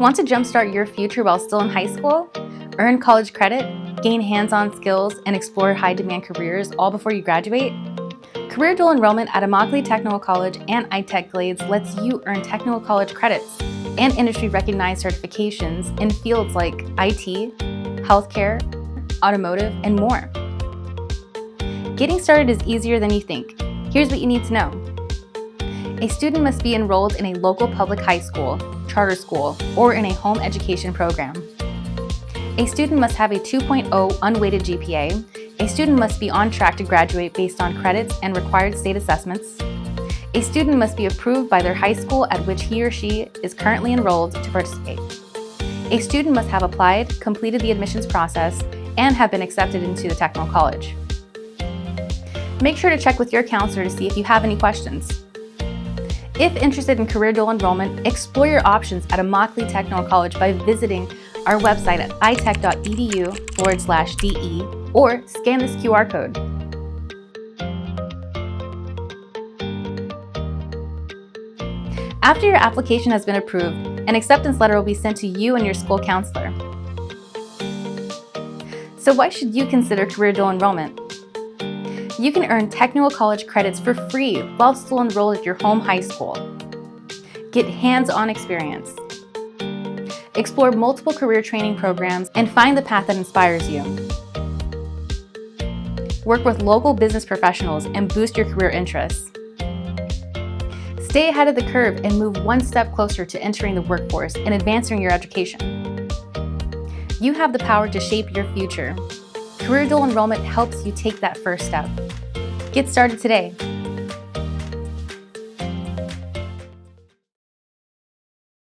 Want to jumpstart your future while still in high school? Earn college credit, gain hands-on skills, and explore high-demand careers all before you graduate? Career Dual Enrollment at Immokalee Technical College and iTECH Glades lets you earn technical college credits and industry-recognized certifications in fields like IT, healthcare, automotive, and more. Getting started is easier than you think. Here's what you need to know. A student must be enrolled in a local public high school, charter school, or in a home education program. A student must have a 2.0 unweighted GPA. A student must be on track to graduate based on credits and required state assessments. A student must be approved by their high school at which he or she is currently enrolled to participate. A student must have applied, completed the admissions process, and have been accepted into the technical college. Make sure to check with your counselor to see if you have any questions. If interested in career dual enrollment, explore your options at Immokalee Technical College by visiting our website at itech.edu/DE or scan this QR code. After your application has been approved, an acceptance letter will be sent to you and your school counselor. So why should you consider career dual enrollment? You can earn technical college credits for free while still enrolled at your home high school. Get hands-on experience. Explore multiple career training programs and find the path that inspires you. Work with local business professionals and boost your career interests. Stay ahead of the curve and move one step closer to entering the workforce and advancing your education. You have the power to shape your future. Career dual enrollment helps you take that first step. Get started today.